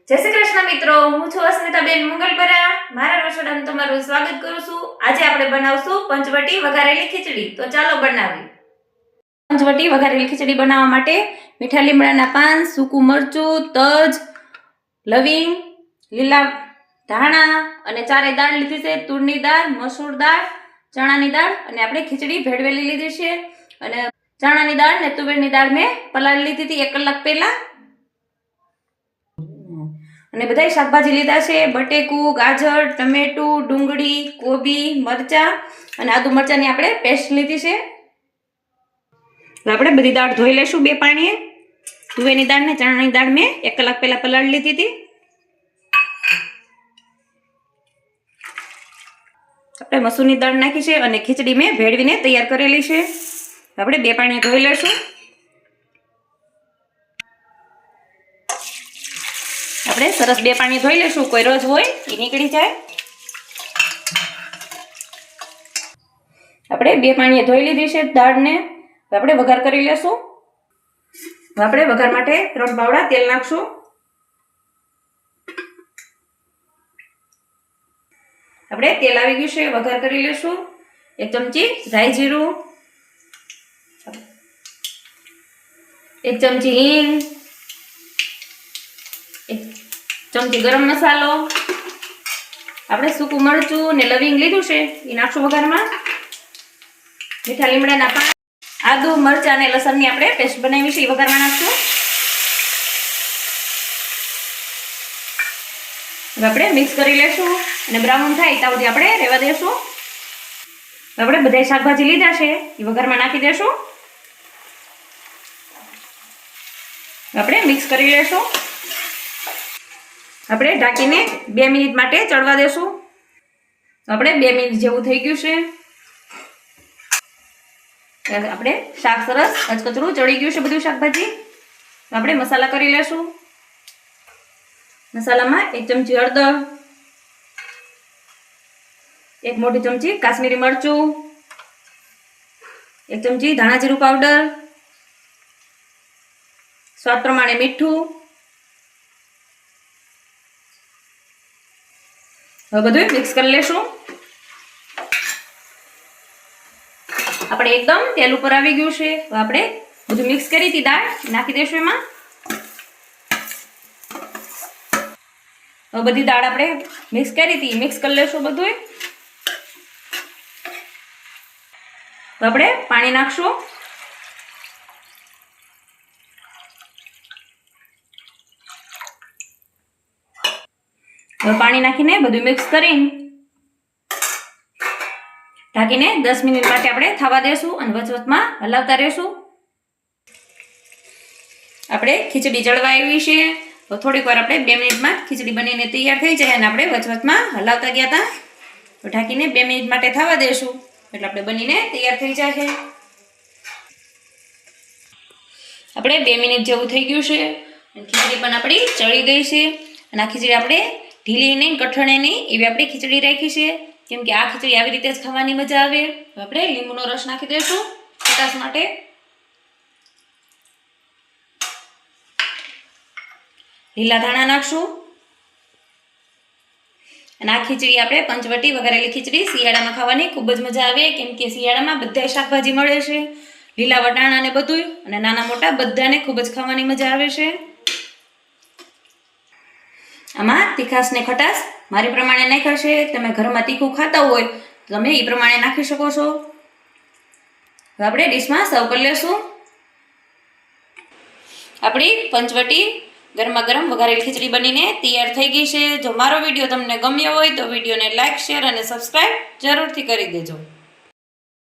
જય શ્રી કૃષ્ણ મિત્રો, હું છું અસ્મિતાબેન મુગલપરા. મારા રસોડામાં તમારું સ્વાગત કરું છું. આજે આપણે બનાવશું પંચવટી વઘારેલી ખીચડી. તો ચાલો બનાવીએ. પંચવટી વઘારેલી ખીચડી બનાવવા માટે મીઠા લીમડાના પાન, સૂકું મરચું, તજ, લવિંગ, લીલા ધાણા અને ચારે દાળ લીધી છે. તુરની દાળ, મસૂર દાળ, ચણાની દાળ અને આપણે ખીચડી ભેળવેલી લીધી છે. અને ચણાની દાળ ને તુવેરની દાળ મેં પલાળી લીધી હતી 1 કલાક પહેલા. અને બધા શાકભાજી લીધા છે: બટેકું, ગાજર, ટમેટું, ડુંગળી, કોબી, મરચા અને આદુ મરચાની આપણે પેસ્ટ લીધી છે. આપણે બધી દાળ ધોઈ લેશું 2 પાણીએ. તુવેરની દાળ ને ચણાની દાળ મેં 1 કલાક પહેલા પલાળી લીધી હતી. આપણે મસૂરની દાળ નાખી છે અને ખીચડી મેં ભેળવીને તૈયાર કરેલી છે. આપણે 2 પાણી ધોઈ લેશું. આપણે સરસ 2 પાણી ધોઈ લેશું, કોઈ રસ હોય એ નીકળી જાય. આપણે 2 પાણીએ ધોઈ લીધી છે દાળને. આપણે વઘાર કરી લેશું. આપણે વઘાર માટે 3 પાવડા તેલ નાખશું. આપણે તેલ આવી ગયું છે, વઘાર કરી લેશું. 1 ચમચી રાઈ જીરું, 1 ચમચી હિંગ, 1 ચમચી ગરમ મસાલો, આપણે સૂકું મરચું ને લવિંગ લીધું છે એ નાખશું વઘારમાં. મીઠા લીમડાના પાન, આદુ મરચા અને લસણની આપણે પેસ્ટ બનાવી છે એ વઘારમાં નાખશું. હવે આપણે મિક્સ કરી લેશું અને બ્રાઉન થાય ત્યાં સુધી આપણે રહેવા દેશું. આપણે બધા શાકભાજી લીધા છે એ વઘારમાં નાખી દેશું. આપણે મિક્સ કરી લેશું. આપણે ઢાંકીને 2 મિનિટ માટે ચડવા દેશું. આપણે 2 મિનિટ જેવું થઈ ગયું છે. આપણે શાક સરસ કચકચરું ચડી ગયું છે બધું શાકભાજી. આપણે મસાલા કરી લેશું. મસાલામાં 1 ચમચી હળદર, 1 મોટી ચમચી કાશ્મીરી મરચું, 1 ચમચી ધાણા જીરું પાવડર, સ્વાદ પ્રમાણે મીઠું. હવે બધું મિક્સ કરી લેશું. આપણે એકદમ તેલ ઉપર આવી ગયું છે. હવે આપણે બધું મિક્સ કરી હતી દાળ નાખી દઈશું એમાં. હવે બધી દાળ આપણે મિક્સ કરી હતી, મિક્સ કરી લેશું બધું. આપણે પાણી નાખશું. હવે પાણી નાખીને બધું મિક્સ કરીને ઢાંકીને 10 મિનિટ માટે આપણે થવા દેશું અને વચવચમાં હલાવતા રહેશું. આપણે ખીચડી ચડવા આવી છે તો થોડીક વાર આપણે 2 મિનિટમાં ખીચડી બનીને તૈયાર થઈ જાય અને આપણે વચવચમાં હલાવતા ગયા હતા. તો ઢાંકીને 2 મિનિટ માટે થવા દેશું એટલે આપણે બનીને તૈયાર થઈ જાય. આપણે 2 મિનિટ જેવું થઈ ગયું છે અને ખીચડી પણ આપણી ચડી ગઈ છે. અને આ ખીચડી આપણે ઢીલી નહીં, કઠણે નહીં એવી આપણે ખીચડી રાખી છે, કેમ કે આ ખીચડી આવી રીતે જ ખાવાની મજા આવે. આપણે લીંબુનો રસ નાખી દઈશું ખટાશ માટે. લીલા ધાણા નાખશું. અને આ ખીચડી આપણે પંચવટી વઘારેલી ખીચડી શિયાળામાં ખાવાની ખૂબ જ મજા આવે, કેમ કે શિયાળામાં બધા શાકભાજી મળે છે, લીલા વટાણા ને બધું, અને નાના મોટા બધાને ખૂબ જ ખાવાની મજા આવે છે. આમાં તીખાશ ને ખટાશ મારી પ્રમાણે નાખ્યા છે. તમે ઘરમાં તીખું ખાતા હોય તો તમે એ પ્રમાણે નાખી શકો છો. હવે આપણે ડીશમાં સર્વ કરી લેશું. આપણી પંચવટી ગરમા ગરમ વઘારેલી ખીચડી બનીને તૈયાર થઈ ગઈ છે. જો મારો વિડીયો તમને ગમ્યો હોય તો વિડીયોને લાઈક, શેર અને સબસ્ક્રાઈબ જરૂરથી કરી દેજો.